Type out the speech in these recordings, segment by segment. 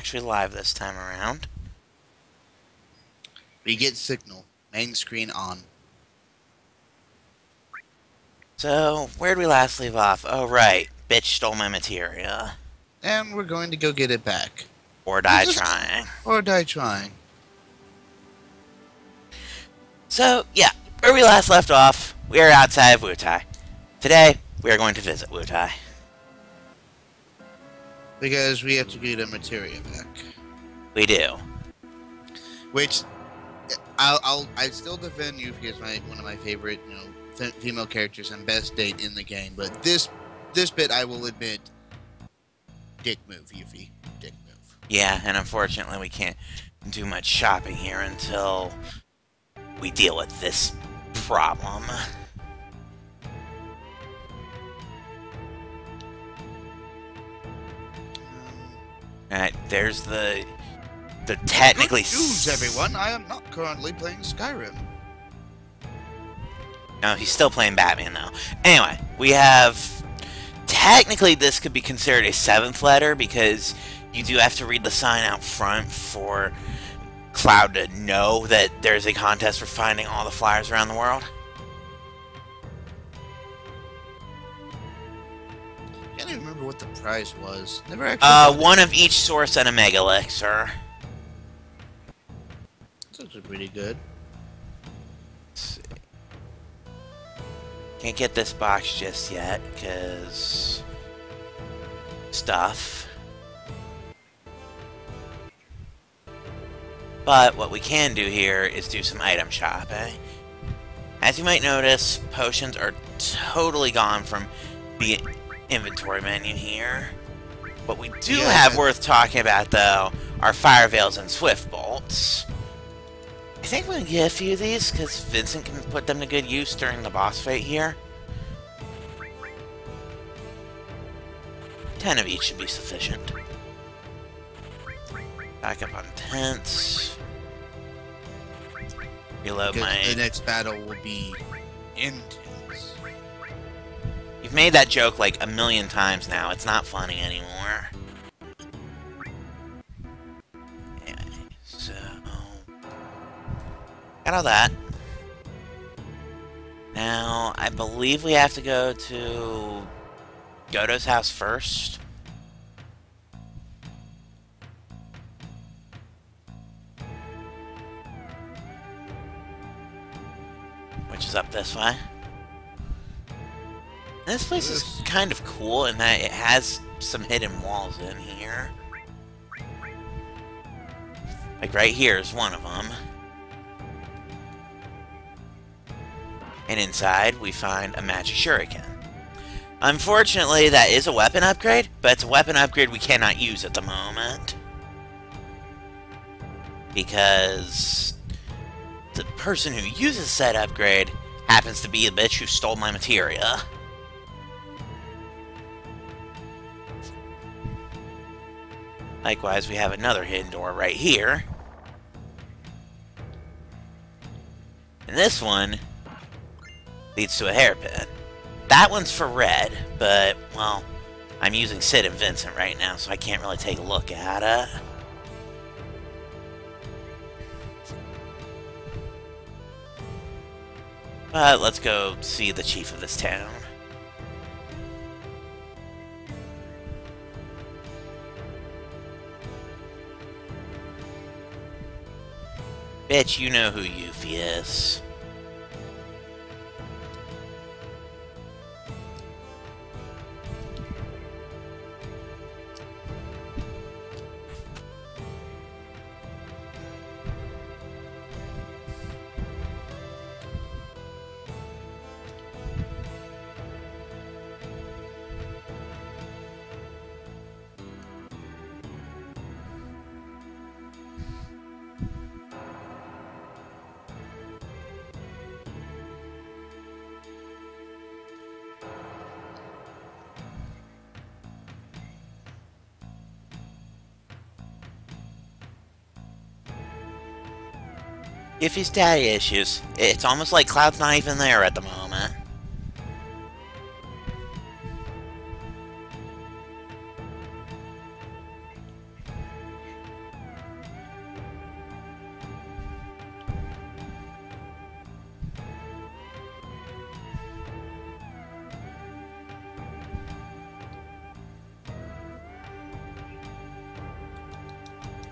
actually live this time around. We get signal. Main screen on. So, where'd we last leave off? Oh, right. Bitch stole my materia. And we're going to go get it back. Or die trying. Or die trying. So, yeah. Where we last left off, we are outside of Wutai. Today, we are going to visit Wutai. Because we have to get a materia back. We do. Which, I still defend Yuffie as one of my favorite, female characters and best date in the game. But this bit, I will admit, dick move, Yuffie. Dick move. Yeah, and unfortunately we can't do much shopping here until we deal with this problem. Alright, there's the technically... Good news, everyone. I am not currently playing Skyrim. No, he's still playing Batman, though. Anyway, we have... Technically, this could be considered a 7th letter, because you do have to read the sign out front for Cloud to know that there's a contest for finding all the flyers around the world. I can't even remember what the prize was. Never actually. One of each source and a mega elixir. That's actually pretty good. Let's see. Can't get this box just yet, because... stuff. But what we can do here is do some item shopping. As you might notice, potions are totally gone from the inventory menu here. What we do have worth talking about, though, are fire veils and swift bolts. I think we can get a few of these, because Vincent can put them to good use during the boss fight here. 10 of each should be sufficient. Back up on tents. Reload my... The next battle will be intense. You've made that joke like a million times now. It's not funny anymore. Anyway, so... got all that. Now, I believe we have to go to Goto's house first. Which is up this way. This place is kind of cool in that it has some hidden walls in here. Like right here is one of them. And inside we find a magic shuriken. Unfortunately, that is a weapon upgrade, but it's a weapon upgrade we cannot use at the moment. Because the person who uses said upgrade happens to be the bitch who stole my materia. Likewise, we have another hidden door right here. And this one leads to a hairpin. That one's for red, but, well, I'm using Sid and Vincent right now, so I can't really take a look at it. But let's go see the chief of this town. Bitch, you know who Yuffie is. If he's daddy issues, it's almost like Cloud's not even there at the moment.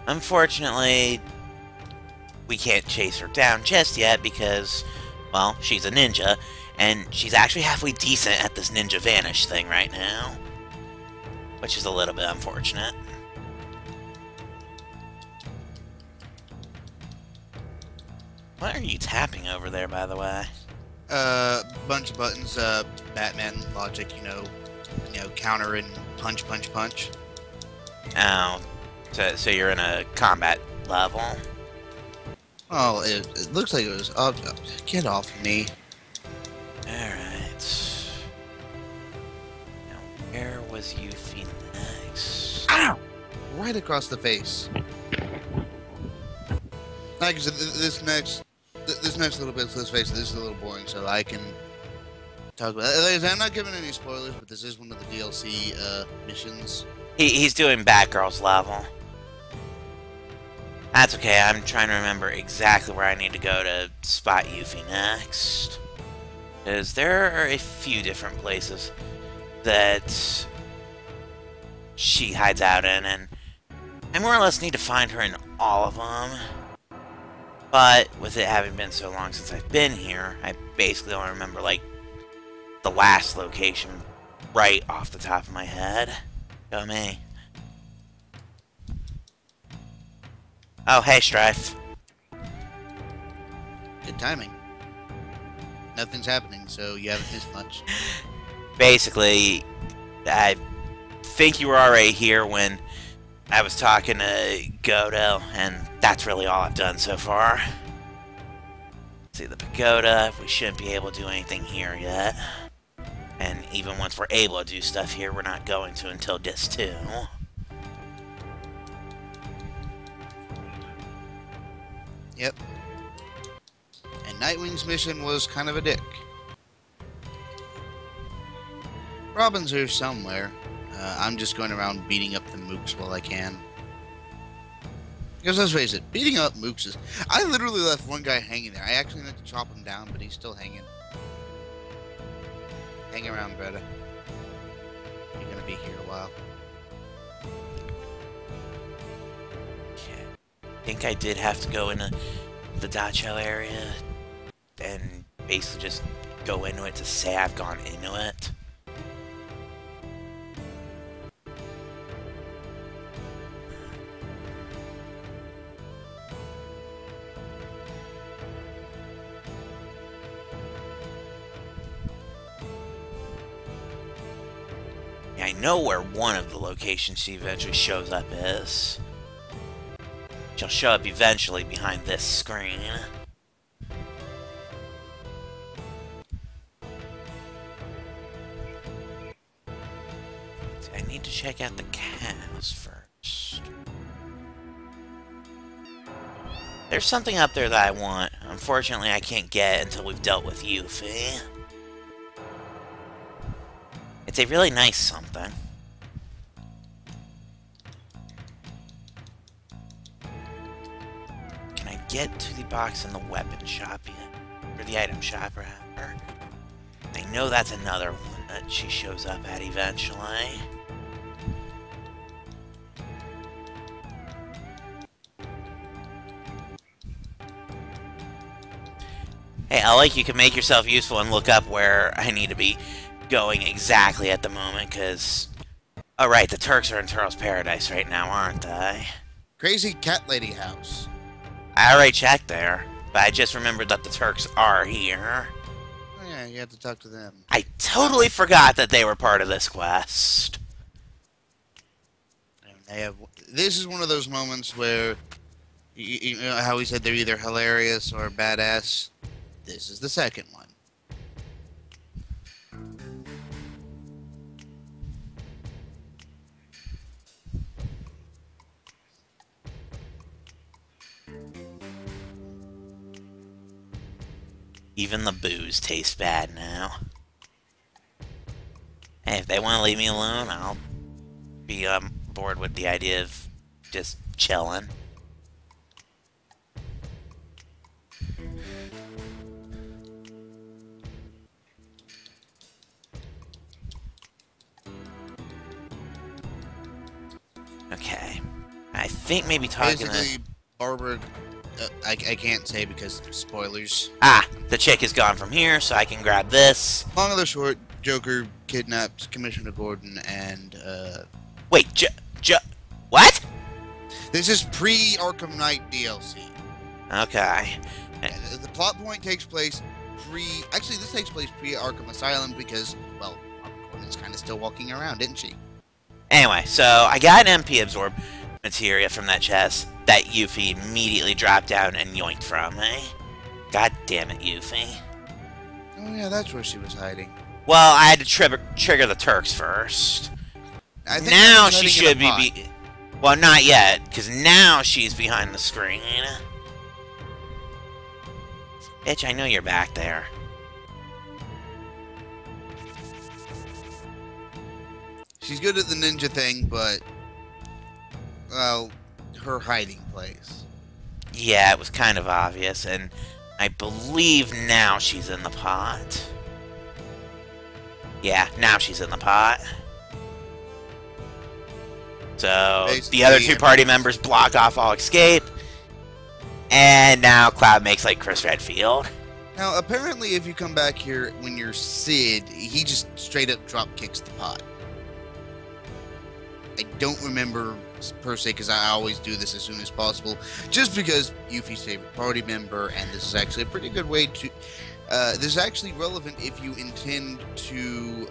Unfortunately, we can't chase her down just yet because, well, she's a ninja, and she's actually halfway decent at this ninja vanish thing right now, which is a little bit unfortunate. What are you tapping over there, by the way? Bunch of buttons, Batman logic, counter and punch, punch, punch. Oh, so you're in a combat level? Oh, it looks like it was up. Get off me. Alright. Now, where was Yuffie next? Ow! Right across the face. Like I said, this next little bit, let's face it, this is a little boring, so I can talk about it. Like I said, I'm not giving any spoilers, but this is one of the DLC missions. He's doing Batgirl's level. That's okay, I'm trying to remember exactly where I need to go to spot Yuffie next. Because there are a few different places that she hides out in, and I more or less need to find her in all of them. But with it having been so long since I've been here, I basically only remember, like, the last location right off the top of my head. Go me. Oh, hey, Strife. Good timing. Nothing's happening, so you haven't missed much. Basically, I think you were already here when I was talking to Godo, and that's really all I've done so far. See the pagoda, we shouldn't be able to do anything here yet. And even once we're able to do stuff here, we're not going to until Disc 2. Yep. And Nightwing's mission was kind of a dick. Robin's here somewhere. I'm just going around beating up the mooks while I can. Because let's face it, beating up mooks is... I literally left one guy hanging there. I actually meant to chop him down, but he's still hanging. Hang around, Greta. You're gonna be here a while. Okay. I think I did have to go into the Dacho area and basically just go into it to say I've gone into it. I know where one of the locations she eventually shows up is. She'll show up eventually behind this screen. I need to check out the cows first. There's something up there that I want. Unfortunately, I can't get until we've dealt with Yuffie. It's a really nice something. Can I get to the box in the weapon shop yet? Or the item shop, rather. I know that's another one that she shows up at eventually. Hey, I like you can make yourself useful and look up where I need to be going exactly at the moment, because... Oh, right, the Turks are in Turtle's Paradise right now, aren't they? Crazy Cat Lady House. I already checked there, but I just remembered that the Turks are here. Oh, yeah, you have to talk to them. I totally forgot that they were part of this quest. And they have... This is one of those moments where... You know how we said they're either hilarious or badass? This is the second one. Even the booze tastes bad now. Hey, if they want to leave me alone, I'll be on board with the idea of just chilling. Okay. I think maybe talking to... Basically, Barbara, I can't say because spoilers. Ah, the chick is gone from here, so I can grab this. Long and the short, Joker kidnaps Commissioner Gordon and, Wait, what? This is pre-Arkham Knight DLC. Okay. The plot point takes place Actually, this takes place pre-Arkham Asylum because, well, Gordon's kind of still walking around, isn't she? Anyway, so I got an MP absorb materia from that chest that Yuffie immediately dropped down and yoinked from, eh? God damn it, Yuffie. Oh yeah, that's where she was hiding. Well, I had to trigger the Turks first. I think now she should be... Well, not yet, because now she's behind the screen. Bitch, I know you're back there. She's good at the ninja thing, but... Well, her hiding place. Yeah, it was kind of obvious, and I believe now she's in the pot. Yeah, now she's in the pot. So, Basically, the other two party members block off all escape. And now Cloud makes like Chris Redfield. Now, apparently, if you come back here when you're Sid, he just straight up drop kicks the pot. I don't remember per se, because I always do this as soon as possible, just because Yuffie's favorite party member, and this is actually a pretty good way to... this is actually relevant if you intend to...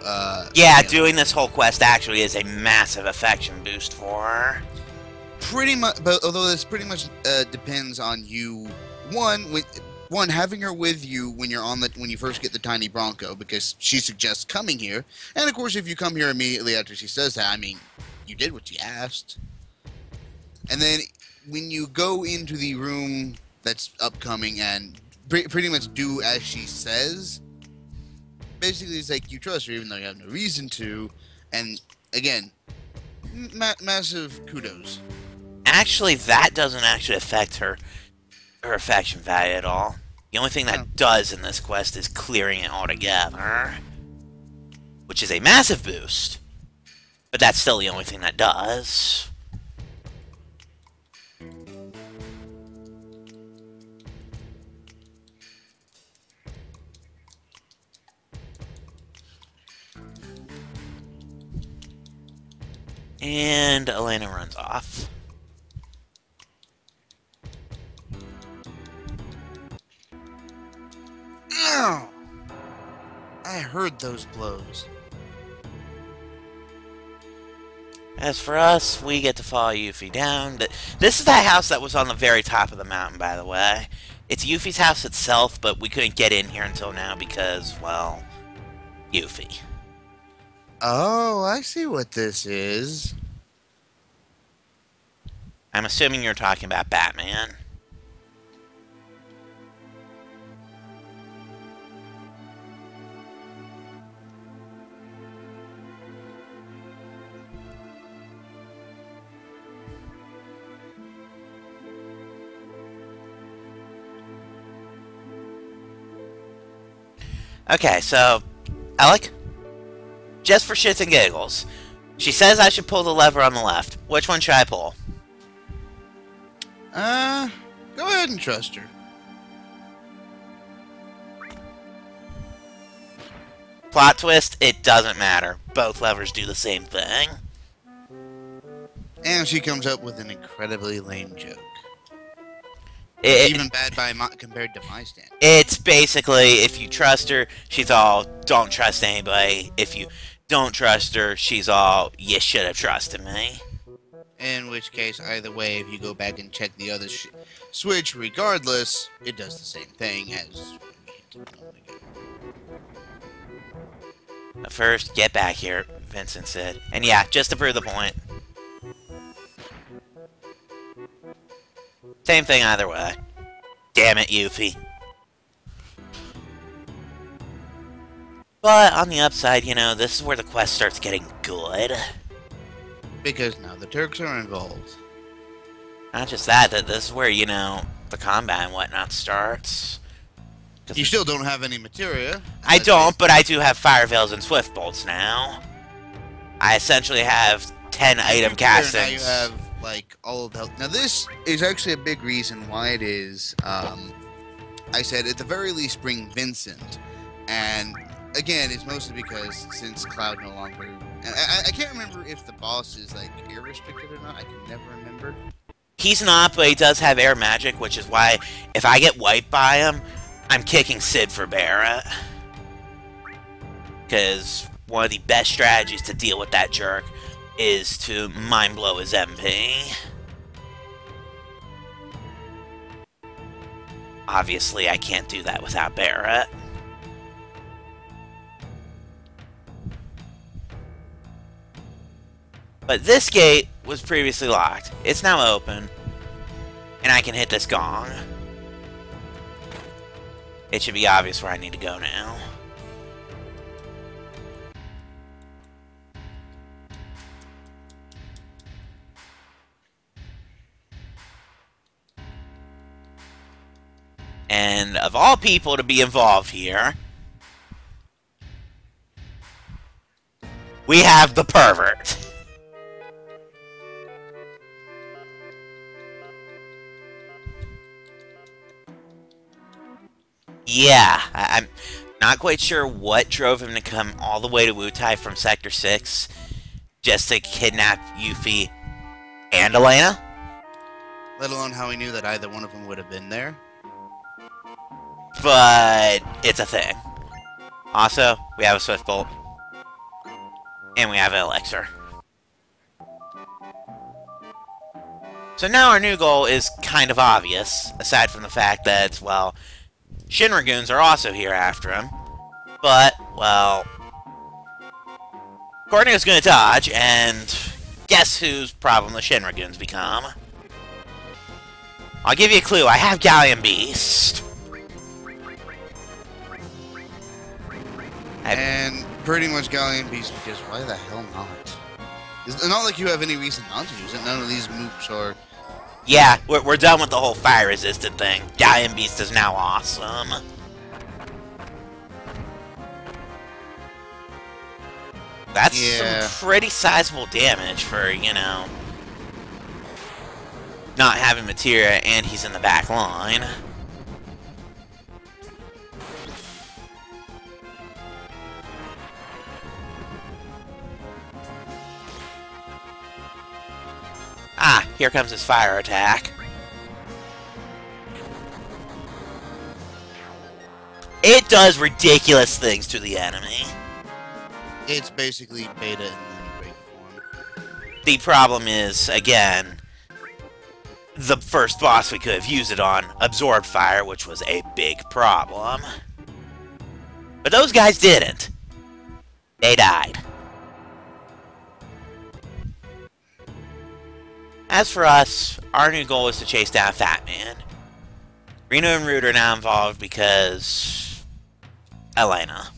yeah, doing this whole quest actually is a massive affection boost for her. Pretty much, but although this pretty much depends on you. One, having her with you when you're when you first get the tiny Bronco, because she suggests coming here, and of course, if you come here immediately after she says that, I mean, you did what she asked. And then when you go into the room that's upcoming and pretty much do as she says, basically it's like you trust her even though you have no reason to, and again, massive kudos. Actually, that doesn't actually affect her affection value at all. The only thing that does in this quest is clearing it altogether, which is a massive boost. But that's still the only thing that does. And Elena runs off. Ow! I heard those blows. As for us, we get to follow Yuffie down. This is that house that was on the very top of the mountain, by the way. It's Yuffie's house itself, but we couldn't get in here until now because, well, Yuffie. Oh, I see what this is. I'm assuming you're talking about Batman. Okay, so, Alec, just for shits and giggles, she says I should pull the lever on the left. Which one should I pull? Go ahead and trust her. Plot twist, it doesn't matter. Both levers do the same thing. And she comes up with an incredibly lame joke. Even bad compared to my stand. It's basically, if you trust her, she's all, don't trust anybody. If you don't trust her, she's all, you should have trusted me. In which case, either way, if you go back and check the other switch, regardless, it does the same thing as... First, get back here, Vincent said. And yeah, just to prove the point. Same thing either way. Damn it, Yuffie. But on the upside, you know, this is where the quest starts getting good. Because now the Turks are involved. Not just that, this is where, you know, the combat and whatnot starts. You still don't have any materia. I don't, but I do have Fire Veils and Swift Bolts now. I essentially have 10 item castings. Now you have, like all of the help. Now this is actually a big reason why it is. I said at the very least bring Vincent, and again it's mostly because since Cloud no longer. I can't remember if the boss is like air restricted or not. I can never remember. He's not, but he does have air magic, which is why if I get wiped by him, I'm kicking Sid for Barrett. Because one of the best strategies to deal with that jerk is to mind blow his MP. Obviously, I can't do that without Barrett. But this gate was previously locked. It's now open. And I can hit this gong. It should be obvious where I need to go now. And of all people to be involved here, we have the pervert. Yeah, I'm not quite sure what drove him to come all the way to Wutai from Sector 6 just to kidnap Yuffie and Elena. Let alone how he knew that either one of them would have been there. But it's a thing. Also, we have a Swift Bolt. And we have an Elixir. So now our new goal is kind of obvious, aside from the fact that, well, Shinra Goons are also here after him. But, well, Corneo's gonna dodge, and guess whose problem the Shinra Goons become? I'll give you a clue. I have Galleon Beast. And pretty much Galleon Beast because why the hell not? It's not like you have any reason not to use it. None of these mooks are... Yeah, we're done with the whole fire-resistant thing. Galleon Beast is now awesome. That's some pretty sizable damage for, you know, not having materia and he's in the back line. Ah, here comes his fire attack. It does ridiculous things to the enemy. It's basically beta in then great form. The problem is, again, the first boss we could have used it on absorbed fire, which was a big problem. But those guys didn't. They died. As for us, our new goal is to chase down Fat Man. Reno and Root are now involved because... Elena.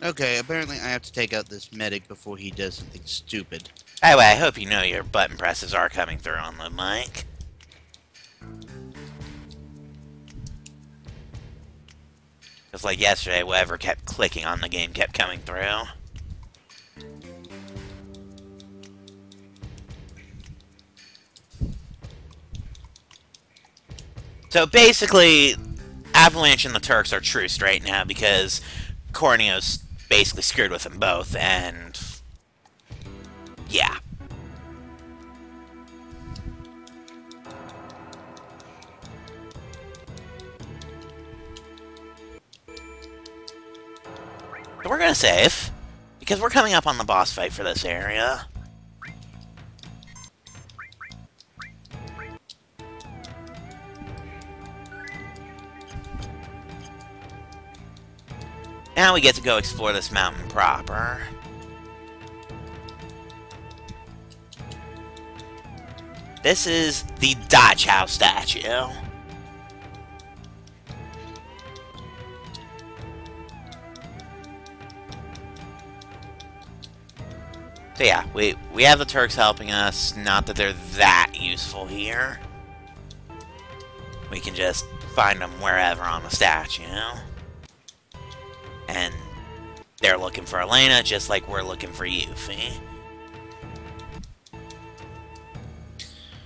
Okay, apparently I have to take out this medic before he does something stupid. By the way, I hope you know your button presses are coming through on the mic. Just like yesterday, whatever kept clicking on the game kept coming through. So basically, Avalanche and the Turks are truced right now because Corneo's basically screwed with them both, and yeah. So we're gonna save, because we're coming up on the boss fight for this area. Now we get to go explore this mountain proper. This is the Dodge House statue. So yeah, we have the Turks helping us. Not that they're that useful here. We can just find them wherever on the statue. They're looking for Elena, just like we're looking for Yuffie.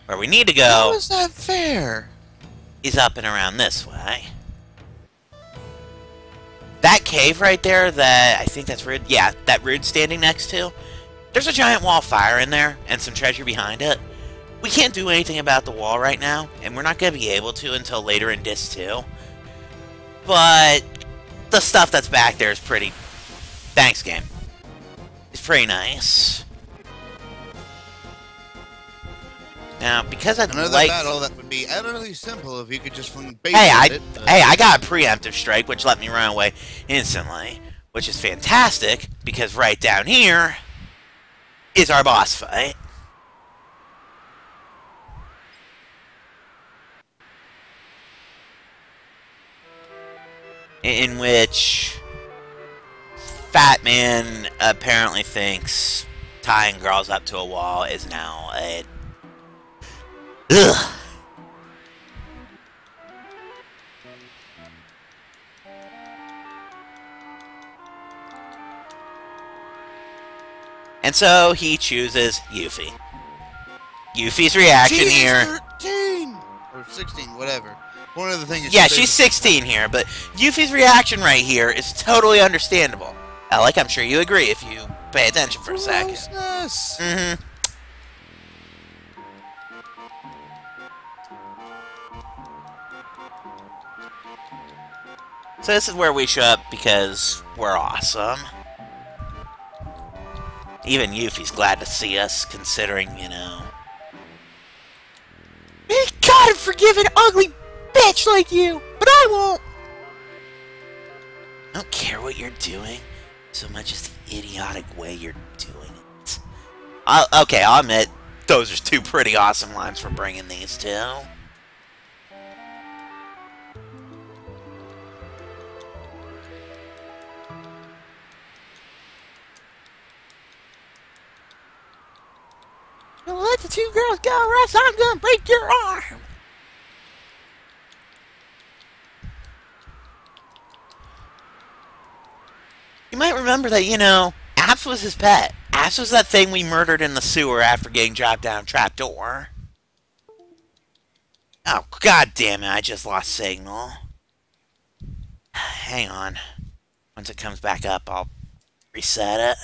Where we need to go... How is that fair? ...is up and around this way. That cave right there that... I think that's Rude. Yeah, that Rude's standing next to. There's a giant wall of fire in there, and some treasure behind it. We can't do anything about the wall right now, and we're not going to be able to until later in Disc 2. But... the stuff that's back there is pretty... Thanks, game. It's pretty nice. Now, because I'd Another like... battle that would be utterly simple if you could just fling base Hey, at it. I got a preemptive strike, which let me run away instantly. Which is fantastic, because right down here is our boss fight. In which Fat Man apparently thinks tying girls up to a wall is now a... Ugh. And so he chooses Yuffie. Yuffie's reaction here... 13! Or 16, whatever. One of the things... Yeah, she's 16 here, but Yuffie's reaction right here is totally understandable. Alec, I'm sure you agree if you pay attention for a second. Mm-hmm. So this is where we show up because we're awesome. Even Yuffie's glad to see us, considering, you know... God, forgive an ugly bitch like you, but I won't! I don't care what you're doing, so much as the idiotic way you're doing it. Okay, I'll admit, those are two pretty awesome lines for bringing these two. You'll let the two girls go, or else I'm gonna break your arm! You might remember that, you know, Apps was his pet. Apps was that thing we murdered in the sewer after getting dropped down a trapdoor. Oh, god damn it, I just lost signal. Hang on. Once it comes back up, I'll reset it.